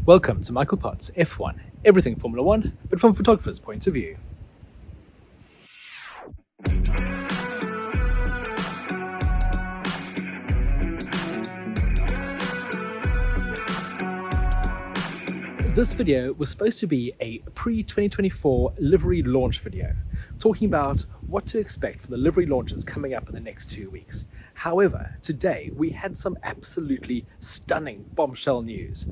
Welcome to Michael Pott's F1, everything Formula One, but from a photographer's point of view. This video was supposed to be a pre-2024 livery launch video, talking about what to expect for the livery launches coming up in the next 2 weeks. However, today we had some absolutely stunning bombshell news.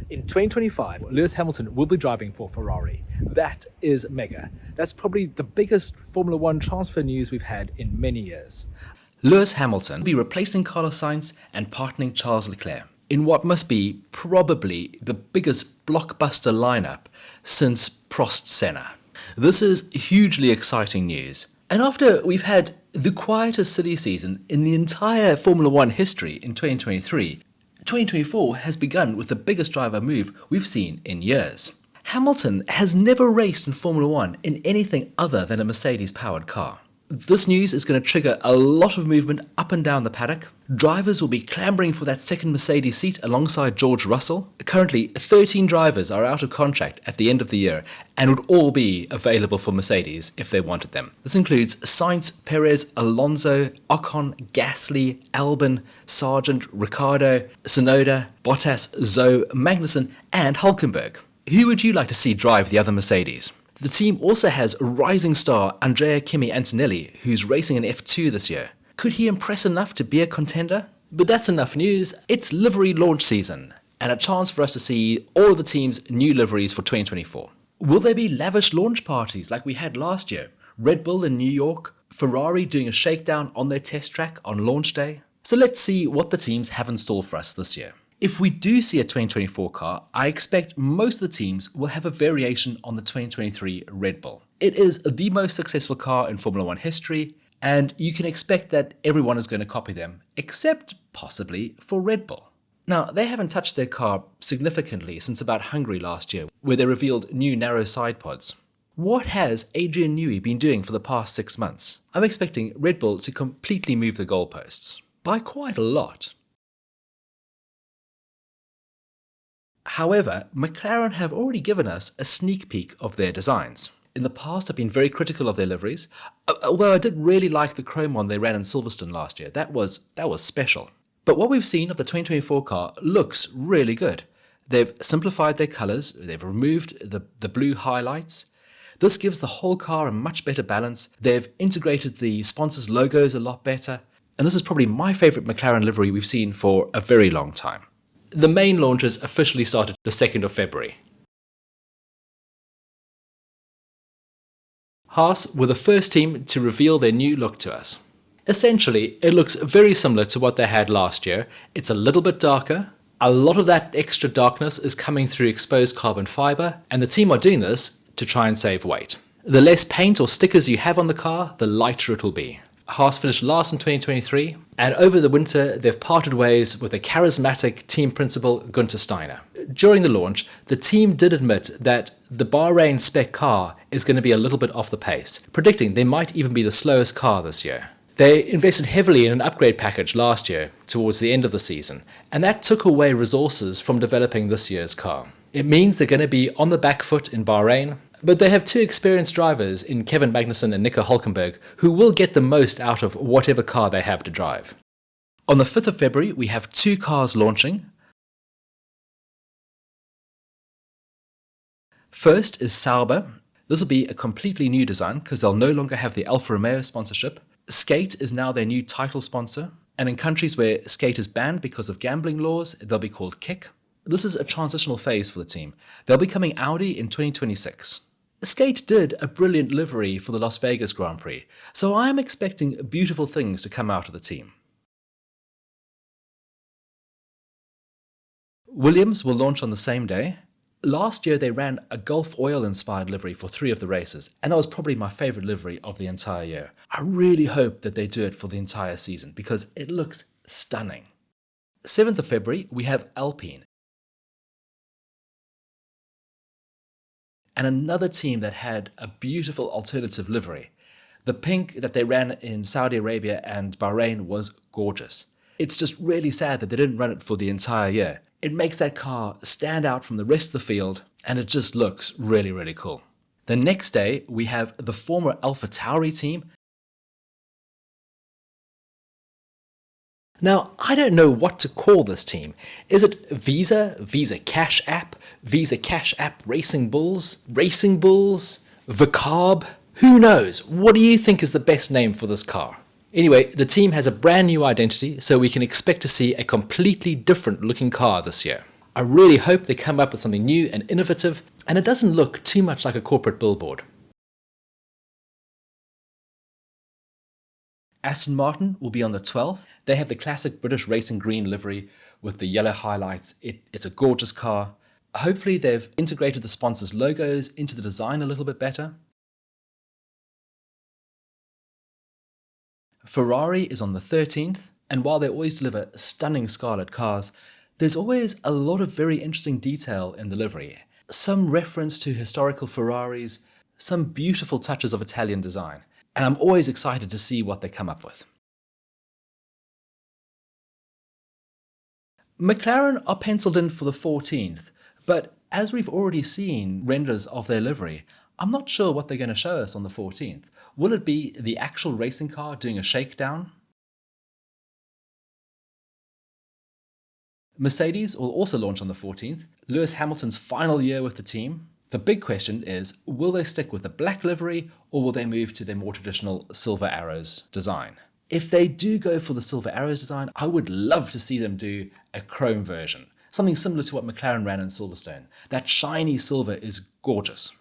In 2025, Lewis Hamilton will be driving for Ferrari. That is mega. That's probably the biggest Formula One transfer news we've had in many years. Lewis Hamilton will be replacing Carlos Sainz and partnering Charles Leclerc in what must be probably the biggest blockbuster lineup since Prost Senna. This is hugely exciting news. And after we've had the quietest silly season in the entire Formula One history in 2023, 2024 has begun with the biggest driver move we've seen in years. Hamilton has never raced in Formula One in anything other than a Mercedes-powered car. This news is going to trigger a lot of movement up and down the paddock. Drivers will be clambering for that second Mercedes seat alongside George Russell. Currently, 13 drivers are out of contract at the end of the year and would all be available for Mercedes if they wanted them. This includes Sainz, Perez, Alonso, Ocon, Gasly, Albon, Sargent, Ricciardo, Tsunoda, Bottas, Zhou, Magnussen and Hülkenberg. Who would you like to see drive the other Mercedes? The team also has rising star Andrea Kimi Antonelli, who's racing in F2 this year. Could he impress enough to be a contender? But that's enough news. It's livery launch season, and a chance for us to see all of the team's new liveries for 2024. Will there be lavish launch parties like we had last year? Red Bull in New York, Ferrari doing a shakedown on their test track on launch day? So let's see what the teams have in store for us this year. If we do see a 2024 car, I expect most of the teams will have a variation on the 2023 Red Bull. It is the most successful car in Formula One history, and you can expect that everyone is going to copy them, except possibly for Red Bull. Now, they haven't touched their car significantly since about Hungary last year, where they revealed new narrow side pods. What has Adrian Newey been doing for the past 6 months? I'm expecting Red Bull to completely move the goalposts, by quite a lot. However, McLaren have already given us a sneak peek of their designs. In the past, I've been very critical of their liveries, although I did really like the chrome one they ran in Silverstone last year. That was special. But what we've seen of the 2024 car looks really good. They've simplified their colours, they've removed the blue highlights. This gives the whole car a much better balance. They've integrated the sponsors' logos a lot better. And this is probably my favourite McLaren livery we've seen for a very long time. The main launches officially started the 2nd of February. Haas were the first team to reveal their new look to us. Essentially, it looks very similar to what they had last year. It's a little bit darker. A lot of that extra darkness is coming through exposed carbon fibre, and the team are doing this to try and save weight. The less paint or stickers you have on the car, the lighter it will be. Haas finished last in 2023, and over the winter they've parted ways with a charismatic team principal Günther Steiner. During the launch, the team did admit that the Bahrain spec car is going to be a little bit off the pace, predicting they might even be the slowest car this year. They invested heavily in an upgrade package last year towards the end of the season, and that took away resources from developing this year's car. It means they're going to be on the back foot in Bahrain, but they have two experienced drivers in Kevin Magnussen and Nico Hülkenberg who will get the most out of whatever car they have to drive. On the 5th of February, we have 2 cars launching. First is Sauber. This will be a completely new design because they'll no longer have the Alfa Romeo sponsorship. Skate is now their new title sponsor, and in countries where skate is banned because of gambling laws, they'll be called Kick. This is a transitional phase for the team. They'll be coming Audi in 2026. Skate did a brilliant livery for the Las Vegas Grand Prix, so I am expecting beautiful things to come out of the team. Williams will launch on the same day. Last year they ran a Gulf Oil-inspired livery for 3 of the races, and that was probably my favourite livery of the entire year. I really hope that they do it for the entire season because it looks stunning. 7th of February we have Alpine. And another team that had a beautiful alternative livery. The pink that they ran in Saudi Arabia and Bahrain was gorgeous. It's just really sad that they didn't run it for the entire year. It makes that car stand out from the rest of the field, and it just looks really, really cool. The next day, we have the former AlphaTauri team. Now, I don't know what to call this team. Is it Visa Cash App, Visa Cash App Racing Bulls, Vicarb? Who knows? What do you think is the best name for this car? Anyway, the team has a brand new identity, so we can expect to see a completely different looking car this year. I really hope they come up with something new and innovative, and it doesn't look too much like a corporate billboard. Aston Martin will be on the 12th. They have the classic British racing green livery with the yellow highlights. It's a gorgeous car. Hopefully they've integrated the sponsors' logos into the design a little bit better. Ferrari is on the 13th, and while they always deliver stunning scarlet cars, there's always a lot of very interesting detail in the livery. Some reference to historical Ferraris, some beautiful touches of Italian design, and I'm always excited to see what they come up with. McLaren are penciled in for the 14th, but as we've already seen renders of their livery, I'm not sure what they're going to show us on the 14th. Will it be the actual racing car doing a shakedown? Mercedes will also launch on the 14th, Lewis Hamilton's final year with the team. The big question is, will they stick with the black livery or will they move to their more traditional silver arrows design? If they do go for the silver arrows design, I would love to see them do a chrome version, something similar to what McLaren ran in Silverstone. That shiny silver is gorgeous.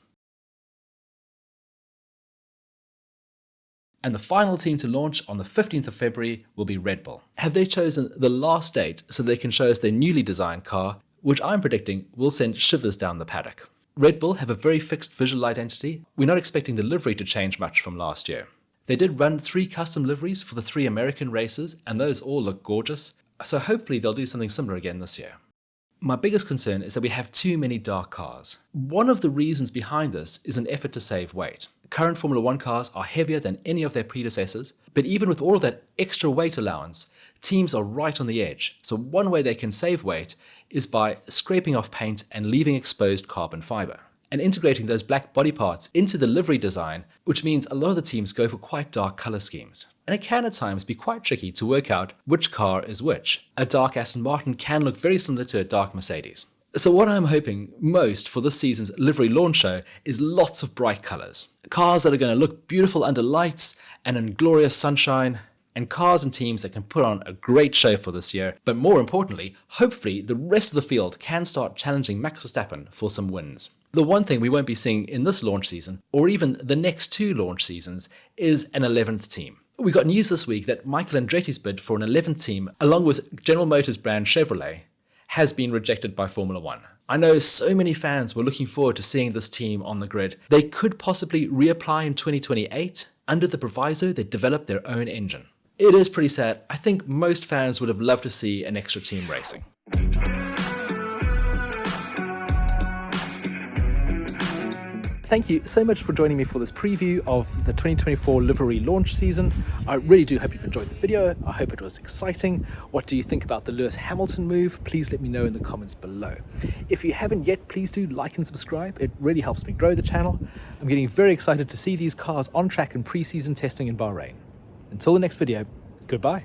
And the final team to launch on the 15th of February will be Red Bull. Have they chosen the last date so they can show us their newly designed car, which I'm predicting will send shivers down the paddock? Red Bull have a very fixed visual identity. We're not expecting the livery to change much from last year. They did run 3 custom liveries for the 3 American races, and those all look gorgeous, so hopefully they'll do something similar again this year. My biggest concern is that we have too many dark cars. One of the reasons behind this is an effort to save weight. Current Formula 1 cars are heavier than any of their predecessors, but even with all of that extra weight allowance, teams are right on the edge. So one way they can save weight is by scraping off paint and leaving exposed carbon fiber, and integrating those black body parts into the livery design, which means a lot of the teams go for quite dark color schemes. And it can at times be quite tricky to work out which car is which. A dark Aston Martin can look very similar to a dark Mercedes. So what I'm hoping most for this season's livery launch show is lots of bright colors. Cars that are going to look beautiful under lights and in glorious sunshine, and cars and teams that can put on a great show for this year. But more importantly, hopefully the rest of the field can start challenging Max Verstappen for some wins. The one thing we won't be seeing in this launch season, or even the next 2 launch seasons, is an 11th team. We got news this week that Michael Andretti's bid for an 11th team, along with General Motors brand Chevrolet, has been rejected by Formula 1. I know so many fans were looking forward to seeing this team on the grid. They could possibly reapply in 2028 under the proviso they develop their own engine. It is pretty sad. I think most fans would have loved to see an extra team racing. Thank you so much for joining me for this preview of the 2024 livery launch season. I really do hope you've enjoyed the video. I hope it was exciting. What do you think about the Lewis Hamilton move? Please let me know in the comments below. If you haven't yet, please do like and subscribe. It really helps me grow the channel. I'm getting very excited to see these cars on track in pre-season testing in Bahrain. Until the next video, goodbye.